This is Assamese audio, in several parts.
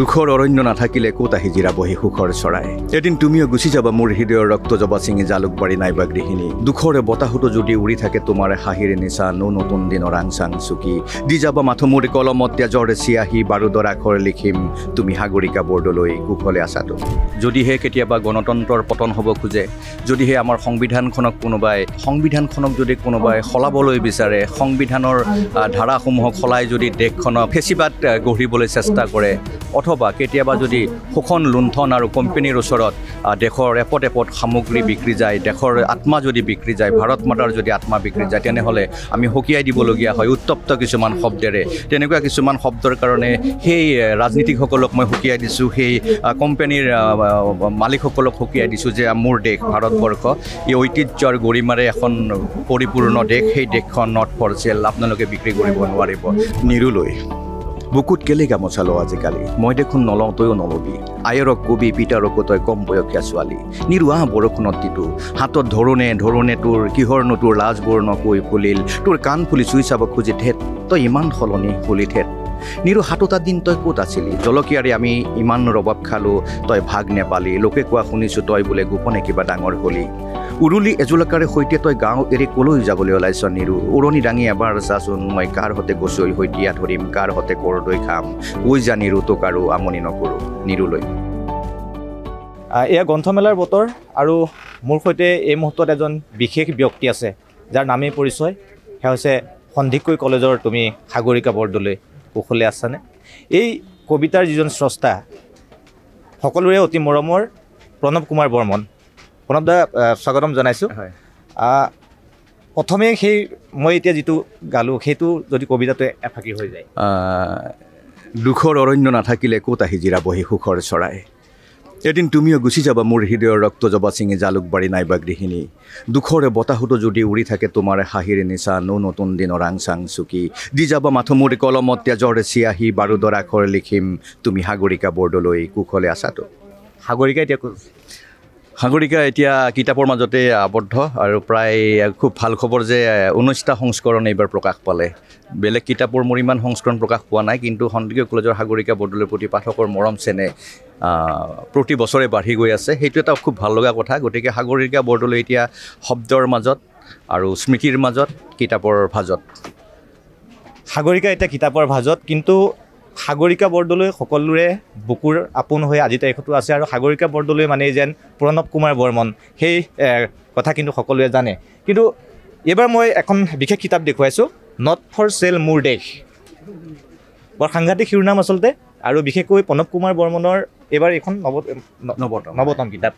দুখৰ অৰণ্য নাথাকিলে ক'ত আহি জিৰাবহি সুখৰ চৰাই এদিন তুমিও গুচি যাবা মোৰ হৃদয়ৰ ৰক্ত জবা ছিঙি জালুকবাৰী নাইবা গৃহিণী দুখৰে বতাহতো যদি উৰি থাকে তোমাৰে হাঁহিৰে নিচা নতুন দিনৰ আংচাং চুকি দি যাবা মাথো মোৰ কলমত তেজৰে চিয়াহী বাৰুদৰ আখৰ লিখিম তুমি সাগৰিকা বৰদলৈ কুশলে আছাতো যদিহে কেতিয়াবা গণতন্ত্ৰৰ পতন হ'ব খোজে যদিহে আমাৰ সংবিধানখনক যদি কোনোবাই সলাবলৈ বিচাৰে সংবিধানৰ ধাৰাসমূহক সলাই যদি দেশখনক ফেচিবাদ গঢ়িবলৈ চেষ্টা কৰে অথবা কেতিয়াবা যদি শোষণ লুণ্ঠন আৰু কোম্পানীৰ ওচৰত দেশৰ এপদ সামগ্ৰী বিক্ৰী যায় দেশৰ আত্মা যদি বিক্ৰী যায় ভাৰত মাতাৰ যদি আত্মা বিক্ৰী যায় তেনেহ'লে আমি সকীয়াই দিবলগীয়া হয় উত্তপ্ত কিছুমান শব্দেৰে তেনেকুৱা কিছুমান শব্দৰ কাৰণে সেই ৰাজনীতিকসকলক মই সকীয়াই দিছোঁ সেই কোম্পানীৰ মালিকসকলক সকীয়াই দিছোঁ যে মোৰ দেশ ভাৰতবৰ্ষ এই ঐতিহ্যৰ গৰিমাৰে এখন পৰিপূৰ্ণ দেশ সেই দেশখন নট ফৰ চেল আপোনালোকে বিক্ৰী কৰিব নোৱাৰিব নিৰুলৈ বুকুত কেলে গামোচা লওঁ আজিকালি মই দেখোন নলওঁ তয়ো নলবি আয়ৰক কবি পিতাৰকো তই কম বয়সীয়া ছোৱালী নিৰুৱা বৰষুণত তিতো হাতত ধৰণে তোৰ কিহৰনো তোৰ লাজবোৰ নকৈ ফুলিল তোৰ কাণ ফুলি চুই চাব খুজি ঠেট তই ইমান সলনি ফুলি ঠেট নিৰু হাতোটা দিন তই ক'ত আছিলি জলকীয়াৰে আমি ইমান ৰবাব খালোঁ তই ভাগ নেপালি লোকে কোৱা শুনিছোঁ তই বোলে গোপনে কিবা ডাঙৰ হলি উৰুলি এজোলাকাৰে সৈতে তই গাঁও এৰি কলৈ যাবলৈ ওলাইছ নিৰু উৰণি দাঙি এবাৰ চাচোন মই কাৰ হতে গছৈ সৈতিয়া ধৰিম কাৰ হতে কৰদৈ খাম কৈ যা নিৰু তোক আৰু আমনি নকৰোঁ নিৰুলৈ এয়া গ্ৰন্থমেলাৰ বতৰ আৰু মোৰ সৈতে এই মুহূৰ্তত এজন বিশেষ ব্যক্তি আছে যাৰ নামেই পৰিচয় সেয়া হৈছে সন্ধিকৈ কলেজৰ তুমি সাগৰিকা বৰদলৈ কুশলে আছানে এই কবিতাৰ যিজন স্ৰষ্টা সকলোৰে অতি মৰমৰ প্ৰণৱ কুমাৰ বৰ্মন প্ৰণৱ দা স্বাগতম জনাইছোঁ প্ৰথমে সেই মই এতিয়া যিটো গালোঁ সেইটো যদি কবিতাটো এফাকি হৈ যায় দুখৰ অৰণ্য নাথাকিলে ক'ত আহি জিৰাবহি সুখৰ চৰাই এদিন তুমিও গুচি যাবা মোৰ হৃদয়ৰ ৰক্ত জবা ছিঙি জালুকবাৰী নাইবা গৃহিণী দুখৰে বতাহতো যদি উৰি থাকে তোমাৰে হাঁহিৰে নিচা নতুন দিনৰ আংচাং চুকি দি যাবা মাথো মোৰ কলমত তেজৰে চিয়াহী বাৰুদৰ আখৰ লিখিম তুমি সাগৰিকা বৰদলৈ কুশলে আছাতো সাগৰিকা এতিয়া কিতাপৰ মাজতে আবদ্ধ আৰু প্ৰায় খুব ভাল খবৰ যে 19টা সংস্কৰণ এইবাৰ প্ৰকাশ পালে বেলেগ কিতাপৰ মোৰ ইমান সংস্কৰণ প্ৰকাশ পোৱা নাই কিন্তু সন্দিকৈ কলেজৰ সাগৰিকা বৰদলৈৰ প্ৰতি পাঠকৰ মৰম চেনেহ প্ৰতি বছৰে বাঢ়ি গৈ আছে সেইটো এটা খুব ভাল লগা কথা গতিকে সাগৰিকা বৰদলৈ এতিয়া শব্দৰ মাজত আৰু স্মৃতিৰ মাজত কিতাপৰ ভাজত সাগৰিকা এতিয়া কিতাপৰ ভাজত কিন্তু সাগৰিকা বৰদলৈ সকলোৰে বুকুৰ আপোন হৈ আজি তাৰিখতো আছে আৰু সাগৰিকা বৰদলৈ মানে যেন প্ৰণৱ কুমাৰ বৰ্মন সেই কথা কিন্তু সকলোৱে জানে কিন্তু এইবাৰ মই এখন বিশেষ কিতাপ দেখুৱাইছোঁ নট ফৰ চেল মোৰ দেশ বৰ সাংঘাতিক শিৰোনাম আচলতে আৰু বিশেষকৈ প্ৰণৱ কুমাৰ বৰ্মনৰ এইবাৰ এখন নৱতম কিতাপ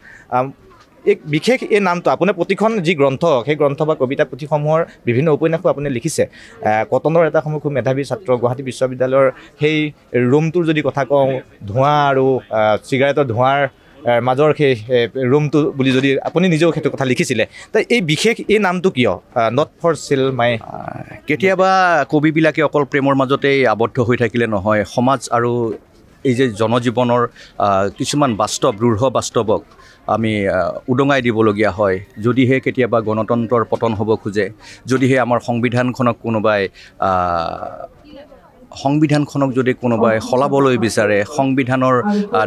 এক বিশেষ এই নামটো আপোনাৰ প্ৰতিখন যি গ্ৰন্থ সেই গ্ৰন্থ বা কবিতা পুথিসমূহৰ বিভিন্ন উপন্যাসো আপুনি লিখিছে কটনৰ এটা সময় খুব মেধাৱী ছাত্ৰ গুৱাহাটী বিশ্ববিদ্যালয়ৰ সেই ৰুমটোৰ যদি কথা কওঁ ধোঁৱা আৰু চিগাৰেটৰ ধোঁৱাৰ মাজৰ সেই ৰুমটো বুলি যদি আপুনি নিজেও সেইটো কথা লিখিছিলে তাই এই বিশেষ এই নামটো কিয় নট ফৰ চেল মাই কেতিয়াবা কবিবিলাকে অকল প্ৰেমৰ মাজতেই আবদ্ধ হৈ থাকিলে নহয় সমাজ আৰু এই যে জনজীৱনৰ কিছুমান দৃঢ় বাস্তৱক আমি উদঙাই দিবলগীয়া হয় যদিহে কেতিয়াবা গণতন্ত্ৰৰ পতন হ'ব খোজে যদিহে আমাৰ সংবিধানখনক যদি কোনোবাই সলাবলৈ বিচাৰে সংবিধানৰ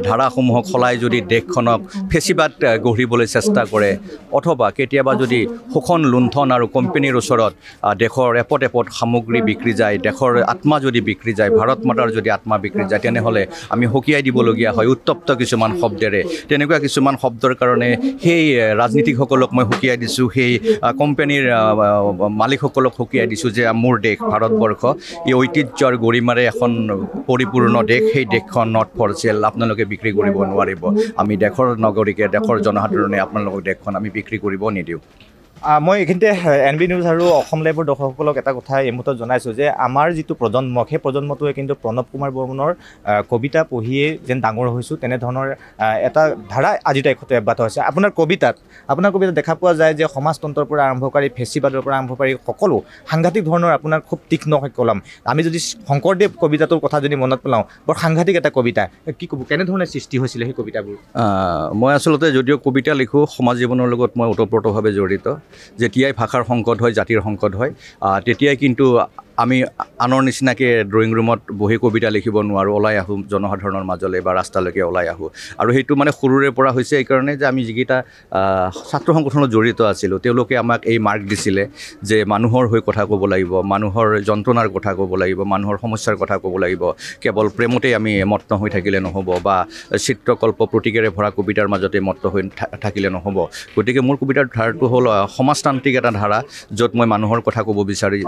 ধাৰাসমূহক সলাই যদি দেশখনক ফেচিবাদ গঢ়িবলৈ চেষ্টা কৰে অথবা কেতিয়াবা যদি শোষণ লুণ্ঠন আৰু কোম্পানীৰ ওচৰত দেশৰ এপদ সামগ্ৰী বিক্ৰী যায় দেশৰ আত্মা যদি বিক্ৰী যায় ভাৰত মাতাৰ যদি আত্মা বিক্ৰী যায় তেনেহ'লে আমি সকীয়াই দিবলগীয়া হয় উত্তপ্ত কিছুমান শব্দেৰে তেনেকুৱা কিছুমান শব্দৰ কাৰণে সেই ৰাজনীতিকসকলক মই সকীয়াই দিছোঁ সেই কোম্পানীৰ মালিকসকলক সকীয়াই দিছোঁ যে মোৰ দেশ ভাৰতবৰ্ষ এই ঐতিহ্যৰ গৰিমাৰে এখন পৰিপূৰ্ণ দেশ সেই দেশখন নট ফৰ চেল আপোনালোকে বিক্ৰী কৰিব নোৱাৰিব আমি দেশৰ নাগৰিকে দেশৰ জনসাধাৰণে আপোনালোকক দেশখন আমি বিক্ৰী কৰিব নিদিওঁ মই এইখিনিতে NB নিউজ আৰু অসম লাইভৰ দৰ্শকসকলক এটা কথা এই মুহূৰ্তত জনাইছোঁ যে আমাৰ যিটো প্ৰজন্ম সেই প্ৰজন্মটোৱে কিন্তু প্ৰণৱ কুমাৰ বৰ্মনৰ কবিতা পঢ়িয়ে যেন ডাঙৰ হৈছোঁ তেনেধৰণৰ এটা ধাৰা আজি তাৰিখতে অব্যাহত হৈছে আপোনাৰ কবিতাত দেখা পোৱা যায় যে সমাজতন্ত্ৰৰ পৰা আৰম্ভ কৰি ফেচিবাদৰ পৰা আৰম্ভ কৰি সকলো সাংঘাতিক ধৰণৰ আপোনাৰ খুব তীক্ষ্ণ কলম আমি যদি শংকৰদেৱ কবিতাটোৰ কথা যদি মনত পেলাওঁ বৰ সাংঘাতিক এটা কবিতা কি ক'ব কেনেধৰণে সৃষ্টি হৈছিলে সেই কবিতাবোৰ মই আচলতে যদিও কবিতা লিখোঁ সমাজ জীৱনৰ লগত মই ওতপ্ৰোতভাৱে জড়িত যেতিয়াই ভাষাৰ সংকট হয় জাতিৰ সংকট হয় তেতিয়াই কিন্তু আমি আনৰ নিচিনাকৈ ড্ৰয়িং ৰুমত বহি কবিতা লিখিব নোৱাৰোঁ, ওলাই আহোঁ জনসাধাৰণৰ মাজলৈ বা ৰাস্তালৈকে ওলাই আহোঁ। আৰু সেইটো মানে সৰুৰে পৰা হৈছে এইকাৰণে যে আমি যিকেইটা ছাত্ৰ সংগঠনত জড়িত আছিলোঁ তেওঁলোকে আমাক এই মাৰ্ক দিছিলে যে মানুহৰ হৈ কথা ক'ব লাগিব, মানুহৰ যন্ত্ৰণাৰ কথা ক'ব লাগিব, মানুহৰ সমস্যাৰ কথা ক'ব লাগিব। কেৱল প্ৰেমতেই আমি মত্ত হৈ থাকিলে নহ'ব বা চিত্ৰকল্প প্ৰতীকেৰে ভৰা কবিতাৰ মাজতে মত্ত হৈ থাকিলে নহ'ব। গতিকে মোৰ কবিতাৰ ধাৰাটো হ'ল সমাজতান্ত্ৰিক এটা ধাৰা, য'ত মই মানুহৰ কথা ক'ব বিচাৰি,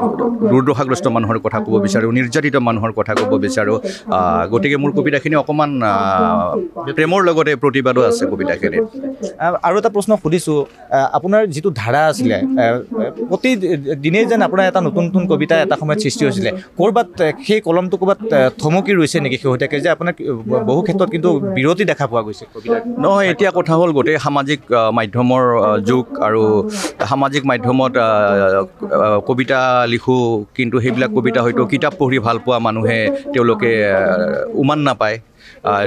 দুৰ্দশাগ্ৰস্ত মানুহৰ কথা ক'ব বিচাৰোঁ, নিৰ্যাতিত মানুহৰ কথা ক'ব বিচাৰোঁ। গতিকে মোৰ কবিতাখিনি অকণমান প্ৰেমৰ লগতে প্ৰতিবাদো আছে কবিতাখিনিত। আৰু এটা প্ৰশ্ন সুধিছোঁ, আপোনাৰ যিটো ধাৰা আছিলে প্ৰতিদিনেই যেন আপোনাৰ এটা নতুন নতুন কবিতা এটা সময়ত সৃষ্টি হৈছিলে, ক'ৰবাত সেই কলমটো ক'ৰবাত থমকি ৰৈছে নেকি শেহতীয়াকৈ, যে আপোনাৰ বহু ক্ষেত্ৰত কিন্তু বিৰতি দেখা পোৱা গৈছে কবিতা? নহয়, এতিয়া কথা হ'ল গোটেই সামাজিক মাধ্যমৰ যুগ, আৰু সামাজিক মাধ্যমত কবিতা লিখোঁ, কিন্তু সেইবিলাক কবিতা হয়তো কিতাপ পঢ়ি ভাল পোৱা মানুহে তেওঁলোকে উমান নাপায়।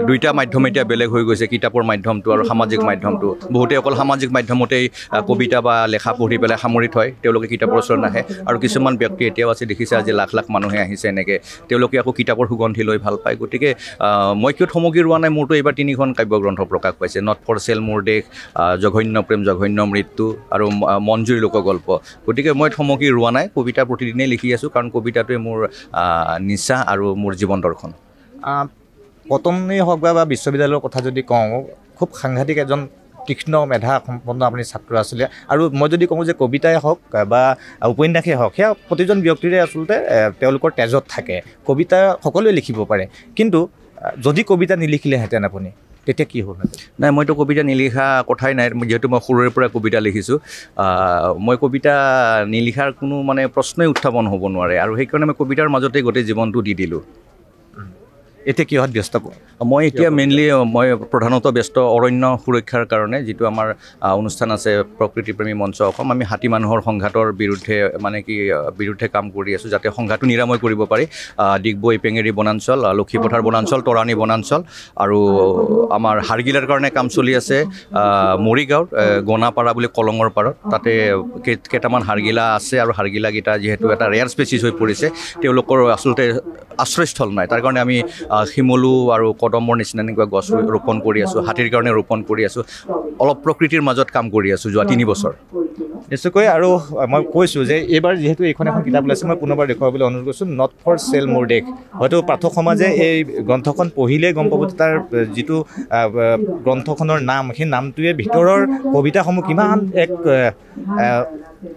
দুইটা মাধ্যম এতিয়া বেলেগ হৈ গৈছে, কিতাপৰ মাধ্যমটো আৰু সামাজিক মাধ্যমটো। বহুতে অকল সামাজিক মাধ্যমতেই কবিতা বা লেখা পঢ়ি পেলাই সামৰি থয়, তেওঁলোকে কিতাপৰ ওচৰত নাহে। আৰু কিছুমান ব্যক্তি এতিয়াও আছে, দেখিছে আজি লাখ লাখ মানুহে আহিছে এনেকৈ, তেওঁলোকে আকৌ কিতাপৰ সুগন্ধি লৈ ভাল পায়। গতিকে মই কিয় থমকি ৰোৱা নাই, মোৰতো এইবাৰ 3খন কাব্যগ্ৰন্থ প্ৰকাশ পাইছে, নট ফৰ চেল মোৰ দেশ, জঘন্য প্ৰেম জঘন্য মৃত্যু আৰু মঞ্জুৰী লোকগল্প। গতিকে মই থমকি ৰোৱা নাই, কবিতা প্ৰতিদিনেই লিখি আছোঁ, কাৰণ কবিতাটোৱে মোৰ নিচা আৰু মোৰ জীৱন দৰ্শন। কটনেই হওক বা বিশ্ববিদ্যালয়ৰ কথা যদি কওঁ, খুব সাংঘাতিক এজন তীক্ষ্ণ মেধা সম্পন্ন আপুনি ছাত্ৰ আছিলে। আৰু মই যদি কওঁ যে কবিতাই হওক বা উপন্যাসেই হওক, সেয়া প্ৰতিজন ব্যক্তিৰে আচলতে তেওঁলোকৰ তেজত থাকে। কবিতা সকলোৱে লিখিব পাৰে, কিন্তু যদি কবিতা নিলিখিলেহেঁতেন আপুনি, তেতিয়া কি হ'ল? নাই, মইতো কবিতা নিলিখা কথাই নাই, যিহেতু মই সৰুৰে পৰা কবিতা লিখিছোঁ। মই কবিতা নিলিখাৰ কোনো মানে প্ৰশ্নই উত্থাপন হ'ব নোৱাৰে, আৰু সেইকাৰণে মই কবিতাৰ মাজতে গোটেই জীৱনটো দি দিলোঁ। এতিয়া কিহত ব্যস্ত? মই এতিয়া মেইনলি মই প্ৰধানত ব্যস্ত অৰণ্য সুৰক্ষাৰ কাৰণে, যিটো আমাৰ অনুষ্ঠান আছে প্ৰকৃতিপ্ৰেমী মঞ্চ অসম। আমি হাতী মানুহৰ সংঘাতৰ বিৰুদ্ধে কাম কৰি আছোঁ, যাতে সংঘাতটো নিৰাময় কৰিব পাৰি। ডিগবৈ পেঙেৰি বনাঞ্চল, লক্ষীপথাৰ বনাঞ্চল, তৰাণী বনাঞ্চল, আৰু আমাৰ হাড়গিলাৰ কাৰণে কাম চলি আছে মৰিগাঁৱৰ গণাপাৰা বুলি কলঙৰ পাৰত। তাতে কেইটামান হাড়গিলা আছে, আৰু হাড়গিলাকেইটা যিহেতু এটা ৰেয়াৰ স্পেচিছ হৈ পৰিছে, তেওঁলোকৰ আচলতে আশ্ৰয়স্থল নাই। তাৰ কাৰণে আমি শিমলু আৰু কদমৰ নিচিনা এনেকুৱা গছ ৰোপণ কৰি আছোঁ, হাতীৰ কাৰণে ৰোপণ কৰি আছোঁ, অলপ প্ৰকৃতিৰ মাজত কাম কৰি আছোঁ যোৱা 3 বছৰ। নিশ্চয়কৈ। আৰু মই কৈছোঁ যে এইবাৰ যিহেতু এইখন এখন কিতাপ ওলাইছে, মই পুনৰবাৰ দেখুৱাবলৈ অনুৰোধ কৰিছোঁ, নট ফৰ চেল মোৰ দেশ। হয়তো পাঠক সমাজে এই গ্ৰন্থখন পঢ়িলেই গম পাব তাৰ যিটো গ্ৰন্থখনৰ নাম, সেই নামটোৱে ভিতৰৰ কবিতাসমূহ কিমান এক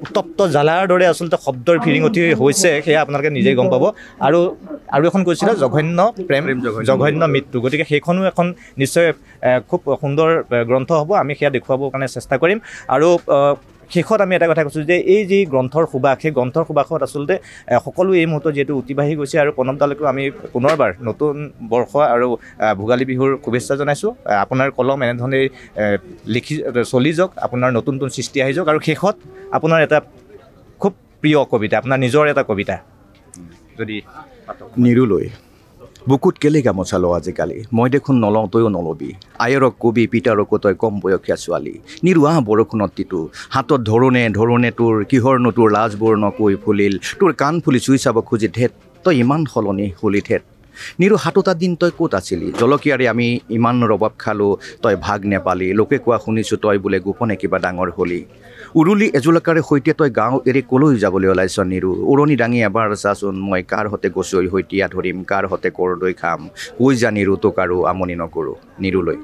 উত্তপ্ত জ্বালাৰ দৰে আচলতে শব্দৰ ফিৰিঙঠি হৈছে, সেয়া আপোনালোকে নিজেই গম পাব। আৰু এখন কৈছিলে জঘন্য প্ৰেম জঘন্য মৃত্যু। গতিকে সেইখনো এখন নিশ্চয় খুব সুন্দৰ গ্ৰন্থ হ'ব, আমি সেয়া দেখুৱাবৰ কাৰণে চেষ্টা কৰিম। আৰু শেষত আমি এটা কথা কৈছোঁ যে এই যি গ্ৰন্থৰ সুবাস, সেই গ্ৰন্থৰ সুবাসত আচলতে সকলো এই মুহূৰ্তত যিহেতু অতিবাহী গৈছে, আৰু প্ৰণৱদালৈকেও আমি পুনৰবাৰ নতুন বৰ্ষ আৰু ভোগালী বিহুৰ শুভেচ্ছা জনাইছোঁ। আপোনাৰ কলম এনেধৰণেই চলি যাওক, আপোনাৰ নতুন নতুন সৃষ্টি আহি যাওক। আৰু শেষত আপোনাৰ এটা খুব প্ৰিয় কবিতা, আপোনাৰ নিজৰ এটা কবিতা যদি। নিৰুলৈ বুকুত কেলে গামোচা লওঁ আজিকালি, মই দেখোন নলওঁ তয়ো নলবি, আয়ৰক কবি পিতাৰকো তই কম বয়সীয়া ছোৱালী, নিৰুৱা বৰষুণত তিতো, হাতত ধৰোনে তোৰ কিহৰনো তোৰ লাজবোৰ নকৈ ফুলিল, তোৰ কাণ ফুলি চুই চাব খুজি ধেত তই ইমান সলনি হলি ধেত, নিৰু সাতোটা দিন তই ক'ত আছিলি, জলকীয়াৰে আমি ইমান ৰবাব খালোঁ তই ভাগ নেপালি, লোকে কোৱা শুনিছোঁ তই বোলে গোপনে কিবা ডাঙৰ হলি, উৰুলি এজোলাকাৰে সৈতে তই গাঁও এৰি কলৈ যাবলৈ ওলাইছ নিৰু, উৰণি দাঙি এবাৰ চাচোন মই কাৰ হতে গছৈ হৈতিয়া ধৰিম, কাৰ হতে কৰদৈ খাম, কৈ যা নিৰু তোক আৰু আমনি নকৰোঁ, নিৰুলৈ।